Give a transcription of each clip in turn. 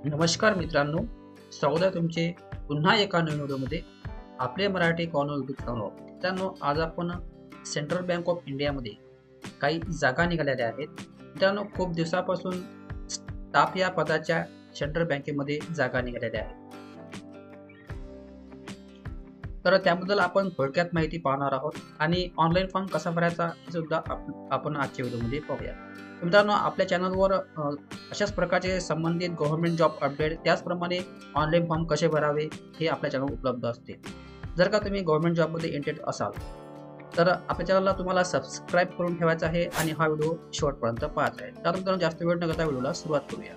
नमस्कार मित्रांनो, स्वागत आहे तुमचे पुन्हा एका नवीन व्हिडिओमध्ये. आपले मराठी कॉर्नर यूट्यूब चॅनल. मित्रांनो, आज आपण सेंट्रल बँक ऑफ इंडियामध्ये काही जागा निघालेल्या आहेत. मित्रांनो, खूप दिवसापासून स्टाफ या पदाच्या सेंट्रल बँकेमध्ये जागा निघालेल्या आहेत. तर त्याबद्दल आपण थोडक्यात माहिती पाहणार आहोत आणि ऑनलाईन फॉर्म कसा भरायचा हे सुद्धा आपण आजच्या व्हिडिओमध्ये पाहूया. मित्रांनो, आपल्या चॅनलवर अशाच प्रकारचे संबंधित गव्हर्नमेंट जॉब अपडेट, त्याचप्रमाणे ऑनलाईन फॉर्म कसे भरावे हे आपल्या चॅनलवर उपलब्ध असते. जर का तुम्ही गव्हर्नमेंट जॉबमध्ये इंटरेस्ट असाल तर आपल्या चॅनलला तुम्हाला सबस्क्राईब करून ठेवायचा आहे आणि हा व्हिडिओ शेवटपर्यंत पाहायचा आहे. तर मित्रांनो, जास्त वेळ न करता व्हिडिओला सुरुवात करूया.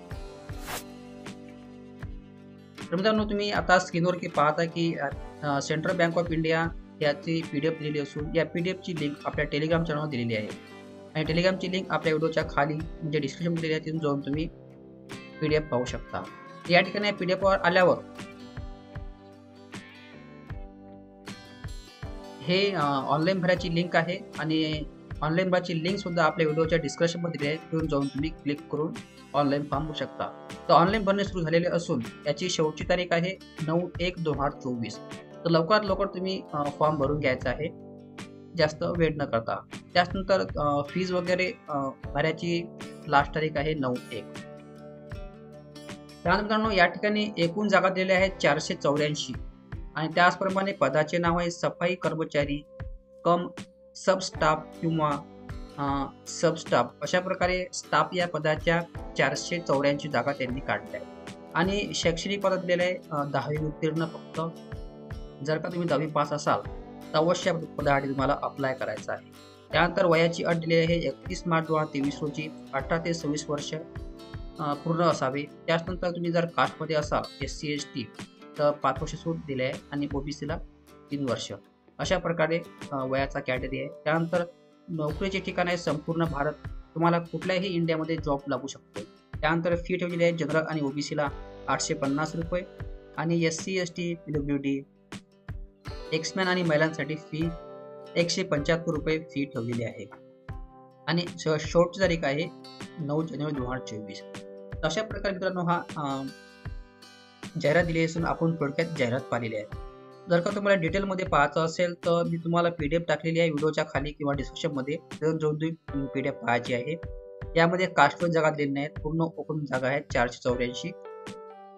तर मित्रांनो, तुम्ही आता स्क्रीनवर पाहता की सेंट्रल बँक ऑफ इंडिया याची PDF दिलेली असून या PDFची लिंक आपल्या टेलिग्राम चॅनलवर दिलेली आहे आणि टेलिग्रामची लिंक आपल्या व्हिडिओच्या खाली म्हणजे डिस्क्रिप्शन दिलेली आहे, तिथून जाऊन तुम्ही PDF पाहू शकता. या ठिकाणी PDF वर आल्यावर हे ऑनलाईन भरायची लिंक आहे आणि ऑनलाईन भरायची लिंक सुद्धा आपल्या व्हिडिओच्या डिस्क्रिप्शन मध्ये आहे, तिथून जाऊन तुम्ही क्लिक करून ऑनलाईन फॉर्म भरू शकता. तर ऑनलाईन भरणे सुरू झालेले असून याची शेवटची तारीख आहे 9/1/2024. तर लवकरात लवकर तुम्ही फॉर्म भरून घ्यायचा आहे, जास्त वेळ न करता. त्यानंतर फीज वगैरे भरायची लास्ट तारीख आहे 9/1. त्यानंतर या ठिकाणी एकूण जागा दिलेल्या आहेत 484 आणि त्याचप्रमाणे पदाचे नाव आहे सफाई कर्मचारी कम सब स्टाफ किंवा सब स्टाफ. अशा प्रकारे स्टाफ या पदाच्या 484 जागा त्यांनी काढल्या आहेत आणि शैक्षणिक पद दिलेलं आहे 10वी उत्तीर्ण फक्त. जर का तुम्ही 10वी पास असाल तर अवश्य पदासाठी तुम्हाला अप्लाय करायचा आहे. त्यानंतर वयाची अट दिलेली आहे 31 मार्च 2023 रोजी 18 ते 26 वर्ष पूर्ण असावे. त्यानंतर तुम्ही जर कास्टमध्ये असाल SC ST तर 5 वर्ष सूट दिले आहे आणि OBCला 3 वर्ष. अशा प्रकारे वयाचा कॅटेगरी आहे. त्यानंतर नोकरीचे ठिकाण आहे संपूर्ण भारत, तुम्हाला कुठल्याही इंडियामध्ये जॉब लागू शकतो. त्यानंतर फी ठेवलेली आहे जनरल आणि OBCला 850 रुपये आणि SC ST PWD एक्समॅन आणि महिलांसाठी फी 175 रुपये फी ठेवलेली आहे आणि शेवटची तारीख आहे 9 जानेवारी 2024. अशा प्रकारे मित्रांनो हा जाहिरात दिली असून आपण थोडक्यात जाहिरात पाहिलेली आहे. जर का तुम्हाला डिटेलमध्ये पाहायचं असेल तर मी तुम्हाला PDF टाकलेली आहे व्हिडिओच्या खाली किंवा डिस्क्रिप्शनमध्ये, तिथून जाऊन तुम्ही PDF पाहायची आहे. यामध्ये कास्टवर जागा दिलेल्या नाहीत, पूर्ण ओपन जागा आहेत 484.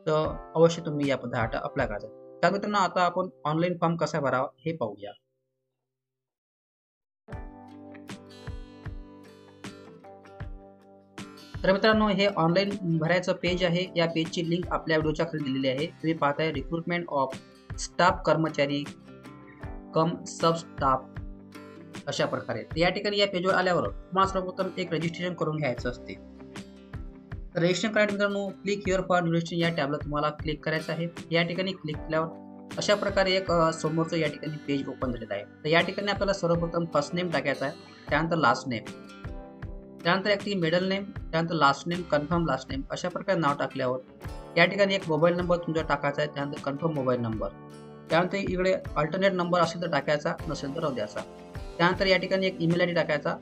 तर अवश्य तुम्ही या पदासाठी अप्लाय करायचा. त्या मित्रांनो, आता आपण ऑनलाईन फॉर्म कसा भरावा हे पाहूया. तर मित्रांनो, हे ऑनलाईन भरायचं पेज आहे. या पेजची लिंक आपल्या व्हिडिओच्या खाली दिलेली आहे. तुम्ही पाहताय रिक्रुटमेंट ऑफ स्टाफ कर्मचारी कम सब स्टाफ. अशा प्रकारे या ठिकाणी या पेजवर आल्यावर तुम्हाला सर्वप्रथम एक रजिस्ट्रेशन करून घ्यायचं असते. रजिस्ट्रेशन करायला मित्रांनो क्लिक हिअर फॉर रजिस्ट्रेशन या टॅबला तुम्हाला क्लिक करायचं आहे. या ठिकाणी क्लिक केल्यावर अशा प्रकारे एक समोरचं या ठिकाणी पेज ओपन झालेलं आहे. तर या ठिकाणी आपल्याला सर्वप्रथम फर्स्ट नेम टाकायचा आहे, त्यानंतर लास्ट नेम, त्यानंतर एक मिडल नेम, त्यानंतर last name, confirm last name. अशा प्रकारे नाव टाकल्यावर या ठिकाणी एक मोबाईल नंबर तुमचा टाकायचा आहे, त्यानंतर कन्फर्म मोबाईल नंबर, त्यानंतर इकडे अल्टरनेट नंबर असेल तर टाकायचा, नसेल तर राहू द्यायचा. त्यानंतर या ठिकाणी एक ईमेल ID टाकायचा,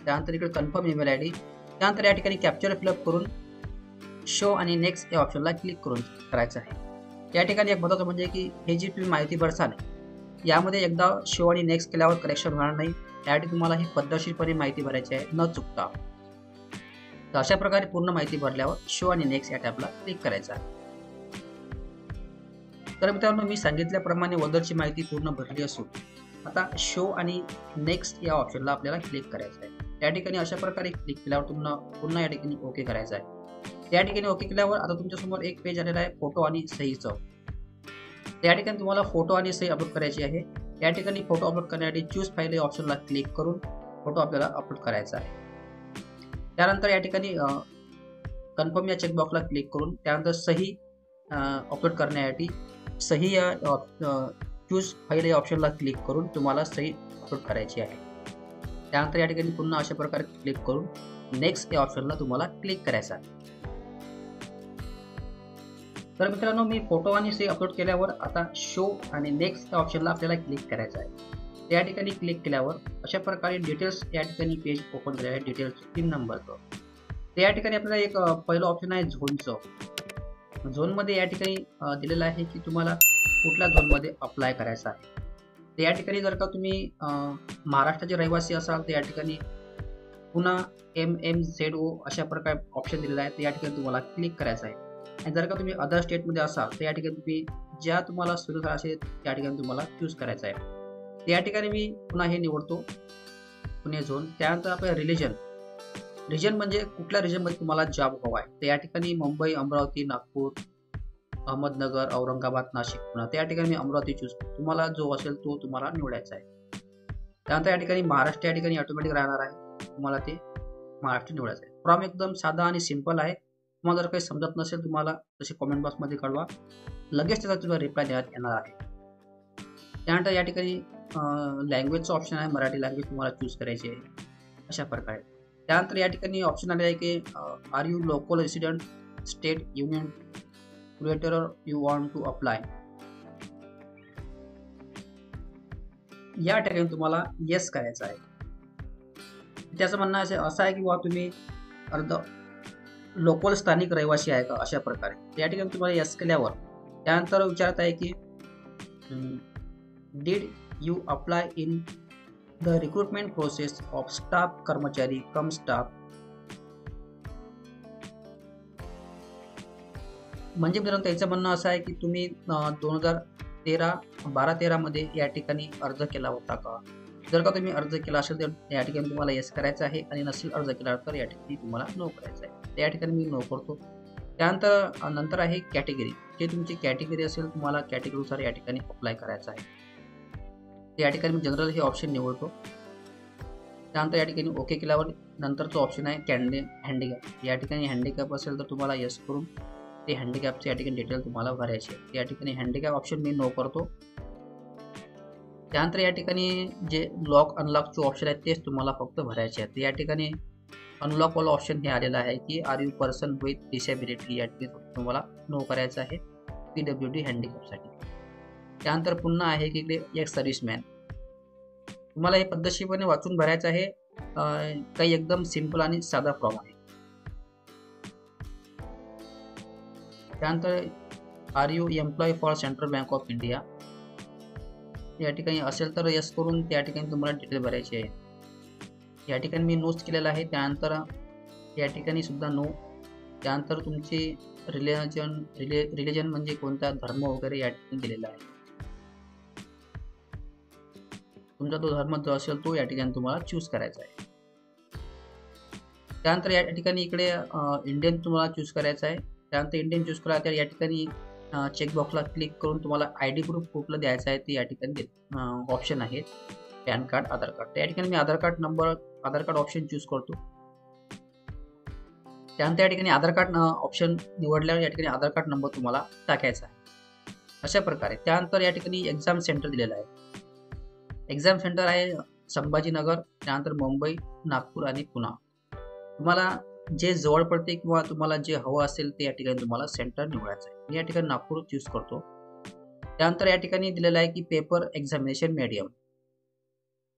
त्यानंतर इकडे कन्फर्म ईमेल ID. त्यानंतर या ठिकाणी कॅप्चर फिलअप करून शो आणि नेक्स्ट या ऑप्शनला क्लिक करून करायचं आहे. या ठिकाणी एक महत्त्वाचं म्हणजे की हे जी तुम्ही माहिती भरसाल यामध्ये एकदा शो आणि नेक्स्ट केल्यावर करेक्शन होणार नाही. त्यासाठी तुम्हाला ही पद्धतशीरपणे माहिती भरायची आहे न चुकता. तर अशा प्रकारे पूर्ण माहिती भरल्यावर शो आणि नेक्स्ट या टॅबला क्लिक करायचं आहे. तर मित्रांनो, मी सांगितल्याप्रमाणे वरची माहिती पूर्ण भरली असून आता शो आणि नेक्स्ट या ऑप्शनला आपल्याला क्लिक करायचं आहे. या ठिकाणी अशा प्रकारे क्लिक केल्यावर पुन्हा या ठिकाणी ओके करायचं आहे. या ठिकाणी ओके केल्यावर आता तुमच्यासमोर एक पेज आलेला आहे फोटो आणि सहीचं. या ठिकाणी तुम्हाला फोटो आणि सही अपलोड करायची आहे. या ठिकाणी फोटो अपलोड करण्यासाठी चूज फाईल या ऑप्शनला क्लिक करून फोटो आपल्याला अपलोड करायचा आहे. त्यानंतर या ठिकाणी कन्फर्म या चेकबॉक्सला क्लिक करून त्यानंतर सही अपलोड करण्यासाठी सही या चूज फाईल या ऑप्शनला क्लिक करून तुम्हाला सही अपलोड करायची आहे. त्यानंतर या ठिकाणी पुन्हा अशा प्रकारे क्लिक करून नेक्स्ट या ऑप्शनला तुम्हाला क्लिक करायचा आहे. तर मित्रांनो, मी फोटो आणि सही अपलोड केल्यावर आता शो आणि नेक्स्ट या ऑप्शनला आपल्याला क्लिक करायचं आहे. त्या ठिकाणी क्लिक केल्यावर अशा प्रकारे डिटेल्स या ठिकाणी पेज ओपन झाले आहे, डिटेल्स 3 नंबरचं. त्या ठिकाणी आपल्याला एक पहिलं ऑप्शन आहे झोनचं. झोनमध्ये या ठिकाणी दिलेलं आहे की तुम्हाला कुठल्या झोनमध्ये अप्लाय करायचं आहे. तर या ठिकाणी जर का तुम्ही महाराष्ट्राचे रहिवासी असाल तर या ठिकाणी पुन्हा MMZO अशा प्रकारे ऑप्शन दिलेला आहे, तर या ठिकाणी तुम्हाला क्लिक करायचं आहे. आणि जर का तुम्ही अदर स्टेटमध्ये असाल तर या ठिकाणी तुम्ही ज्या तुम्हाला सुविधा असेल त्या ठिकाणी तुम्हाला चूज करायचं आहे. तर या ठिकाणी मी पुन्हा हे निवडतो, पुणे झोन. त्यानंतर आपलं रिजन म्हणजे कुठल्या रिजनमध्ये तुम्हाला जॉब हवा आहे. तर या ठिकाणी मुंबई, अमरावती, नागपूर, अहमदनगर, औरंगाबाद, नाशिक, पुणे. त्या ठिकाणी मी अमरावती चूज करतो. तुम्हाला जो असेल तो तुम्हाला निवडायचा आहे. त्यानंतर या ठिकाणी महाराष्ट्र या ठिकाणी ऑटोमॅटिक राहणार आहे, तुम्हाला ते महाराष्ट्र निवडायचं आहे. फॉर्म एकदम साधा आणि सिंपल आहे. तुम्हाला जर काही समजत नसेल तुम्हाला तसे कॉमेंट बॉक्समध्ये कळवा, लगेच त्याचा तुम्हाला रिप्लाय देण्यात येणार आहे. त्यानंतर या ठिकाणी लँग्वेजचा ऑप्शन आहे, मराठी लँग्वेज तुम्हाला चूज करायची आहे अशा प्रकारे. त्यानंतर या ठिकाणी ऑप्शन आले आहे की are you local resident, state, union creator you want to apply. या ठिकाणी तुम्हाला येस करायचं आहे. त्याचं म्हणणं असं आहे की बुवा तुम्ही अर्ध लोकल स्थानिक रहिवासी आहे का अशा प्रकारे. या ठिकाणी तुम्हाला येस केल्यावर त्यानंतर विचारत आहे की did you apply in the recruitment process of staff कर्मचारी कम स्टाफ. म्हणजे मित्रांनो त्याचं म्हणणं असं आहे की तुम्ही 2012-13 मध्ये या ठिकाणी अर्ज केला होता का. जर का तुम्ही अर्ज केला असेल तर या ठिकाणी तुम्हाला येस करायचं आहे, आणि नसेल अर्ज केला तर या ठिकाणी तुम्हाला नो करायचं आहे. तर या ठिकाणी मी नो करतो. त्यानंतर आहे कॅटेगरी. जे तुमची कॅटेगरी असेल तुम्हाला कॅटेगरीनुसार या ठिकाणी अप्लाय करायचं आहे. तर या ठिकाणी मी जनरल हे ऑप्शन निवडतो. त्यानंतर या ठिकाणी ओके केल्यावर नंतरचं ऑप्शन आहे हँडिकॅप. या ठिकाणी हँडिकॅप असेल तर तुम्हाला येस करून ते हँडिकॅपचे या ठिकाणी डिटेल तुम्हाला भरायचे आहे. या ठिकाणी हँडिकॅप ऑप्शन मी नो करतो. त्यानंतर या ठिकाणी जे लॉक अनलॉकचे ऑप्शन आहेत तेच तुम्हाला फक्त भरायचे आहेत. या ठिकाणी अनलॉक वाला ऑप्शन हे आलेलं आहे की are you person with disability. या ठिकाणी तुम्हाला नो करायचं आहे PWD हँडिकॅपसाठी. त्यानंतर पुन्हा आहे की इकडे एक सर्व्हिसमॅन. तुम्हाला हे पद्धतशीरपणे वाचून भरायचं आहे. काही एकदम सिंपल आणि साधा फॉर्म आहे. त्यानंतर are you employ for Central Bank of India. या ठिकाणी असेल तर येस करून त्या ठिकाणी तुम्हाला डिटेल भरायची आहे. या ठिकाणी मी नोच केलेला आहे. त्यानंतर या ठिकाणी सुद्धा नो. त्यानंतर तुमचे रिलिजन म्हणजे कोणता धर्म वगैरे या ठिकाणी दिलेला आहे. तुमचा तो धर्म जो असेल तो या ठिकाणी तुम्हाला चूज करायचा आहे. त्यानंतर या ठिकाणी इकडे इंडियन तुम्हाला चूज करायचं आहे. त्यानंतर इंडियन चूज करा. तर या ठिकाणी चेकबॉक्सला क्लिक करून तुम्हाला ID प्रूफ कुठलं द्यायचं आहे ते या ठिकाणी ऑप्शन आहेत, पॅन कार्ड, आधार कार्ड. त्या ठिकाणी मी आधार कार्ड ऑप्शन चूज करतो. त्यानंतर या ठिकाणी आधार कार्ड ऑप्शन निवडल्यावर या ठिकाणी आधार कार्ड नंबर तुम्हाला टाकायचा आहे अशा प्रकारे. त्यानंतर या ठिकाणी एक्झाम सेंटर दिलेलं आहे. एक्झाम सेंटर आहे संभाजीनगर, त्यानंतर मुंबई, नागपूर आणि पुणे. तुम्हाला जे जवळ पडते किंवा तुम्हाला जे हवं असेल ते या ठिकाणी तुम्हाला सेंटर निवडायचं आहे. मी या ठिकाणी नागपूर चूज करतो. त्यानंतर या ठिकाणी दिलेलं आहे की पेपर एक्झामिनेशन मीडियम.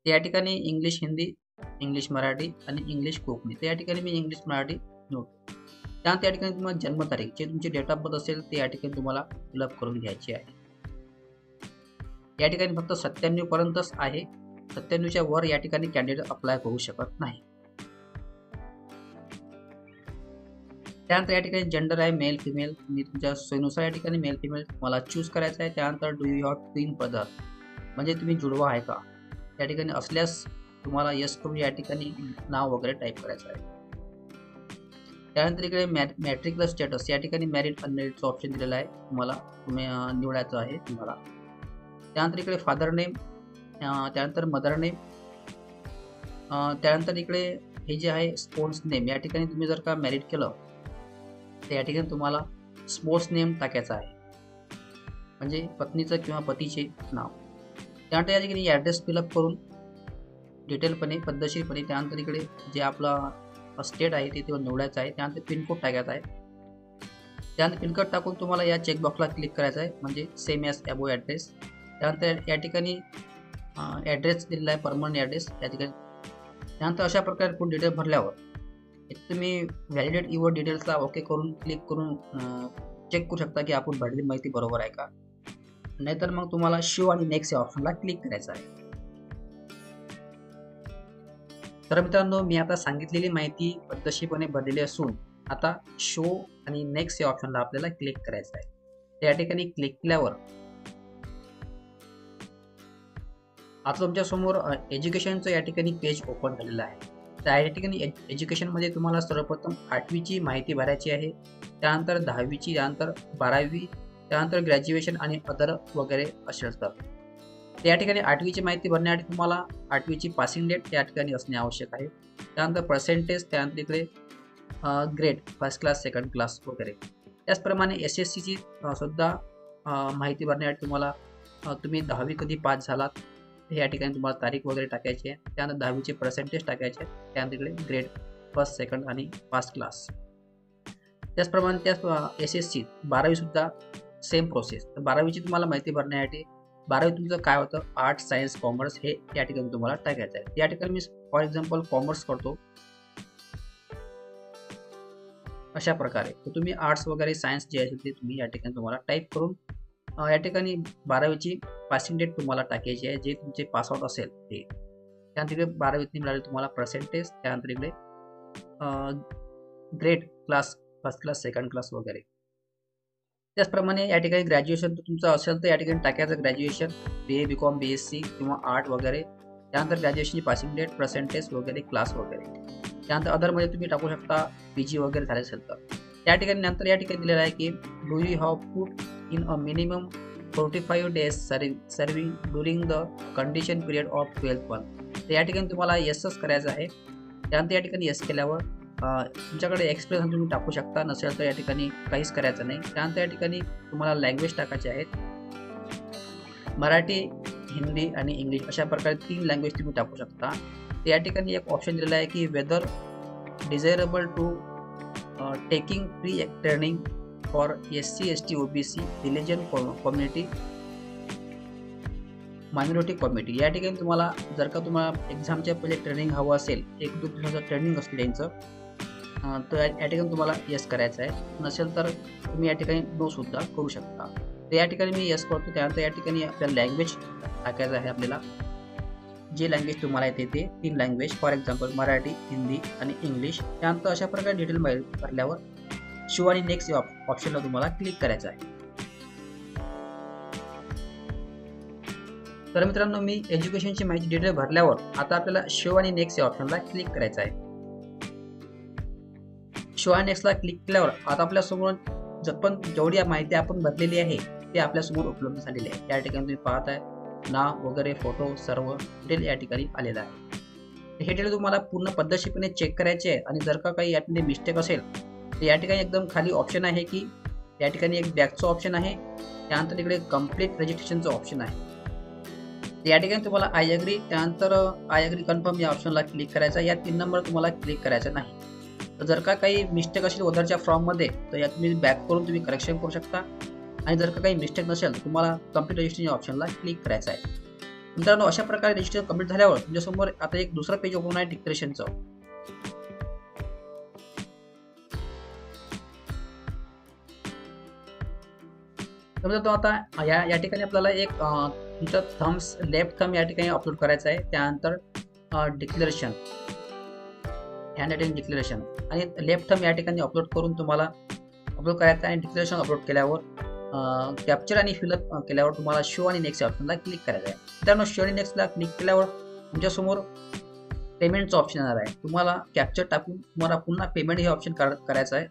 या ठिकाणी इंग्लिश हिंदी, इंग्लिश मराठी आणि इंग्लिश कोकणी. तर या ठिकाणी मी इंग्लिश मराठी निवडतो. त्यानंतर या ठिकाणी तुम्हाला जन्मतारीख, जे तुमची डेट ऑफ बर्थ असेल ते या ठिकाणी तुम्हाला फिलअप करून घ्यायची आहे. या ठिकाणी फक्त 97 पर्यंतच आहे. 97च्या वर या ठिकाणी कॅन्डिडेट अप्लाय करू शकत नाही. त्यानंतर या ठिकाणी जेंडर आहे मेल फिमेल. तुम्ही तुमच्या सोयीनुसार या ठिकाणी मेल फिमेल तुम्हाला चूज करायचं आहे. त्यानंतर do you have twin brother, म्हणजे तुम्ही जुडवा आहे का. या ठिकाणी असल्यास तुम्हाला येस करून या ठिकाणी नाव वगैरे टाईप करायचं आहे. त्यानंतर इकडे मॅट्रिक्युलर स्टेटस. या ठिकाणी मॅरिड अनमॅरिडचं ऑप्शन दिलेलं आहे, तुम्ही निवडायचं आहे तुम्हाला. त्यानंतर इकडे फादर नेम, त्यानंतर मदर नेम, त्यानंतर इकडे हे जे आहे स्पोर्ट्स नेम. या ठिकाणी तुम्ही जर का मॅरिड केलं तर या ठिकाणी तुम्हाला स्पोर्ट्स नेम टाकायचा आहे, म्हणजे पत्नीचं किंवा पतीचे नाव. त्यानंतर या ठिकाणी ॲड्रेस फिलअप करून डिटेलपणे पद्धतशीरपणे. त्यानंतर इकडे जे आपला स्टेट आहे ते निवडायचं आहे. त्यानंतर पिनकोड टाकायचा आहे. त्यानंतर पिनकोड टाकून तुम्हाला या चेकबॉक्सला क्लिक करायचं आहे, म्हणजे सेम ॲज अबो ॲड्रेस. त्यानंतर या ठिकाणी ॲड्रेस दिलेला आहे, परमनंट ॲड्रेस या ठिकाणी. त्यानंतर अशा प्रकारे पूर्ण डिटेल भरल्यावर तुम्ही व्हॅलिडेट युअर डिटेल्सला ओके करून क्लिक करून चेक करू शकता की आपण भरलेली माहिती बरोबर आहे का. नाहीतर मग तुम्हाला शो आणि नेक्स्ट या ऑप्शनला क्लिक करायचं आहे. तर मित्रांनो, मी आता सांगितलेली माहिती पद्धतशीरपणे भरलेली असून आता शो आणि नेक्स्ट या ऑप्शनला आपल्याला क्लिक करायचं आहे. त्या ठिकाणी क्लिक केल्यावर आता तुमच्या समोर एज्युकेशनचं या ठिकाणी पेज ओपन झालेलं आहे. तर या ठिकाणी एज्युकेशनमध्ये तुम्हाला सर्वप्रथम 8वीची माहिती भरायची आहे, त्यानंतर 10वीची, त्यानंतर 12वी, त्यानंतर ग्रॅज्युएशन आणि अदर वगैरे असेल तर. या ठिकाणी 8वीची माहिती भरण्यासाठी तुम्हाला 8वीची पासिंग डेट या ठिकाणी असणे आवश्यक आहे. त्यानंतर पर्सेंटेज, त्यानंतर इकडे grade first class, second class वगैरे. त्याचप्रमाणे SSCची सुद्धा माहिती भरण्यासाठी तुम्हाला तुम्ही 10वी कधी पास झालात या ठिकाणी तुम्हाला तारीख वगैरे टाकायची आहे. त्यानंतर 10वीचे पर्सेंटेज टाकायचे आहे. त्यानंतर इकडे ग्रेड फर्स्ट, सेकंड आणि फर्स्ट क्लास. त्याचप्रमाणे SSC 12वी सुद्धा सेम प्रोसेस. तर 12वीची तुम्हाला माहिती भरण्यासाठी 12वी तुमचं काय होतं, आर्ट्स, सायन्स, कॉमर्स हे या ठिकाणी तुम्हाला टाकायचं आहे. या ठिकाणी मी फॉर एक्झाम्पल कॉमर्स करतो अशा प्रकारे. तर तुम्ही आर्ट्स वगैरे सायन्स जे असेल ते तुम्ही या ठिकाणी तुम्हाला टाईप करून या ठिकाणी 12वीची पासिंग डेट तुम्हाला टाकायची आहे, जे तुमचे पासआउट असेल ते. त्यानंतर इकडे 12वीतनी मिळाले तुम्हाला पर्सेंटेज, त्यानंतर इकडे grade class, first class, second class वगैरे. त्याचप्रमाणे या ठिकाणी ग्रॅज्युएशन तुमचं असेल तर या ठिकाणी टाकायचं ग्रॅज्युएशन, BA, BCom, BSc किंवा आर्ट वगैरे. त्यानंतर ग्रॅज्युएशनची पासिंग डेट, पर्सेंटेज वगैरे, क्लास वगैरे. त्यानंतर अदरमध्ये तुम्ही टाकू शकता PG वगैरे झाले असेल तर. त्या ठिकाणी नंतर या ठिकाणी दिलेलं आहे की do you have put in a minimum 45 days serving during the condition period of 12th month. तर या ठिकाणी तुम्हाला येसच करायचं आहे. त्यानंतर या ठिकाणी येस केल्यावर तुमच्याकडे एक्सपिरियन्स तुम्ही टाकू शकता, नसेल तर या ठिकाणी काहीच करायचं नाही. त्यानंतर या ठिकाणी तुम्हाला लँग्वेज टाकायचे आहेत, मराठी, हिंदी आणि इंग्लिश अशा प्रकारे 3 लँग्वेज तुम्ही टाकू शकता. तर या ठिकाणी एक ऑप्शन दिलेला आहे की whether desirable to taking free training for SC, ST, OBC, religion community, minority community. या ठिकाणी तुम्हाला जर का तुम्हाला एक्झामच्या पहिले ट्रेनिंग हवं असेल, 1-2 दिवसाचं ट्रेनिंग असेल यांचं, तर या ठिकाणी तुम्हाला येस करायचं आहे. नसेल तर तुम्ही या ठिकाणी नो सुद्धा करू शकता. तर या ठिकाणी मी येस करतो. त्यानंतर या ठिकाणी आपल्याला लँग्वेज टाकायचं आहे. आपल्याला जे लँग्वेज तुम्हाला येते ते 3 language, for example Marathi, Hindi आणि इंग्लिश. त्यानंतर अशा प्रकारे डिटेल भरल्यावर शो आणि नेक्स्ट या ऑप्शनला तुम्हाला क्लिक करायचं आहे. तर मित्रांनो, मी एज्युकेशनची माहिती डिटेल भरल्यावर आता आपल्याला शो आणि नेक्स्ट या ऑप्शनला क्लिक करायचं आहे. शो आणि नेक्स्टला क्लिक केल्यावर आता आपल्यासमोर जेवढी माहिती आपण भरलेली आहे ते आपल्यासमोर उपलब्ध झालेली आहे. या ठिकाणी तुम्ही पाहताय नाव वगैरे, फोटो सर्व डिटेल या ठिकाणी आलेलं आहे. हे डिटेल तुम्हाला पूर्ण पद्धतशीरपणे चेक करायचे आहे आणि जर का काही यामध्ये मिस्टेक असेल तर या ठिकाणी एकदम खाली ऑप्शन आहे की या ठिकाणी एक बॅकचं ऑप्शन आहे, त्यानंतर इकडे कंप्लीट रजिस्ट्रेशनचं ऑप्शन आहे. या ठिकाणी तुम्हाला आय अग्री, त्यानंतर आय अग्री कन्फर्म या ऑप्शनला क्लिक करायचा. या 3 नंबर तुम्हाला क्लिक करायचा नाही. तर जर का काही मिस्टेक असेल वरच्या फॉर्ममध्ये तर या तुम्ही बॅक करून तुम्ही करेक्शन करू शकता. आणि जर का काही मिस्टेक नसेल तर तुम्हाला कंप्लीट रजिस्ट्रेशन या ऑप्शनला क्लिक करायचं आहे. मित्रांनो, अशा प्रकारे रजिस्ट्रेशन कंप्लीट झाल्यावर तुमच्यासमोर आता एक दुसरं पेज ओपन आहे डिक्लेरेशनचं. तर आता या ठिकाणी आपल्याला एक तुमचं थम्स, लेफ्ट थंब या ठिकाणी अपलोड करायचं आहे. त्यानंतर डिक्लेरेशन, हँड रायटिंग डिक्लेरेशन आणि लेफ्ट थंब या ठिकाणी अपलोड करून तुम्हाला अपलोड करायचं आहे. डिक्लेरेशन अपलोड केल्यावर कॅप्चर आणि फिलअप केल्यावर तुम्हाला शो आणि नेक्स्ट ऑप्शनला क्लिक करायचं आहे. मित्रांनो, शो आणि नेक्स्टला क्लिक केल्यावर तुमच्यासमोर पेमेंटचं ऑप्शन येणार आहे. तुम्हाला कॅप्चर टाकून तुम्हाला पुन्हा पेमेंट हे ऑप्शन करायचं आहे.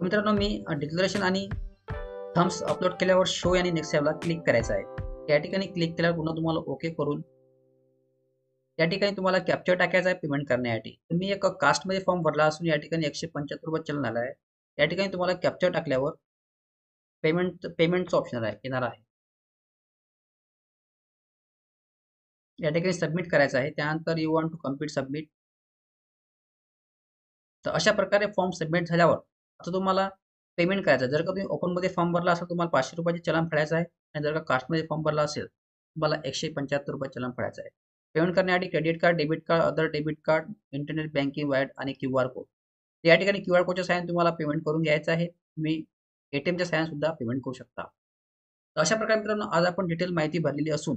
मित्रांनो, मी डिक्लेरेशन आणि थम्स अपलोड केल्यावर शो आणि नेक्स्ट ॲपला क्लिक करायचं आहे. या ठिकाणी क्लिक केल्यावर पुन्हा तुम्हाला ओके करून या ठिकाणी तुम्हाला कॅप्चर टाकायचा आहे पेमेंट करण्यासाठी. तुम्ही एक कास्टमध्ये फॉर्म भरला असून या ठिकाणी ₹175 चलन आलं आहे. या ठिकाणी तुम्हाला कॅप्चर टाकल्यावर पेमेंटचं ऑप्शन येणार आहे. या ठिकाणी सबमिट करायचं आहे. त्यानंतर you want to complete submit. तर अशा प्रकारे फॉर्म सबमिट झाल्यावर आता तुम्हाला पेमेंट करायचं आहे. जर का तुम्ही ओपनमध्ये फॉर्म भरला असेल तुम्हाला ₹500 चलन फेडायचं आहे आणि जर का कास्टमध्ये फॉर्म भरला असेल तुम्हाला ₹175 चलन फेडायचं आहे. पेमेंट करण्यासाठी credit card, debit card, other debit card, internet banking, wire आणि QR कोड तर या ठिकाणी क्यू आर कोडच्या साहाय्याने तुम्हाला पेमेंट करून घ्यायचं आहे. तुम्ही एटीएमच्या साहाय्याने सुद्धा पेमेंट करू शकता. तर अशा प्रकारे मित्रांनो आज आपण डिटेल माहिती भरलेली असून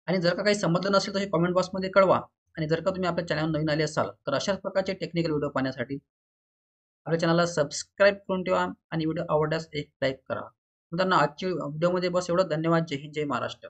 आणि जर का काही समजलं नसेल तर हे कमेंट बॉक्समध्ये कळवा. आणि जर का तुम्ही आपल्या चॅनलवर नवीन आले असाल तर अशाच प्रकारचे टेक्निकल व्हिडिओ पाहण्यासाठी आपल्या चॅनलला सबस्क्राईब करून ठेवा आणि व्हिडिओ आवडल्यास एक लाईक करा. मित्रांनो आजच्या व्हिडिओमध्ये बस एवढं. धन्यवाद. जय हिंद, जय महाराष्ट्र.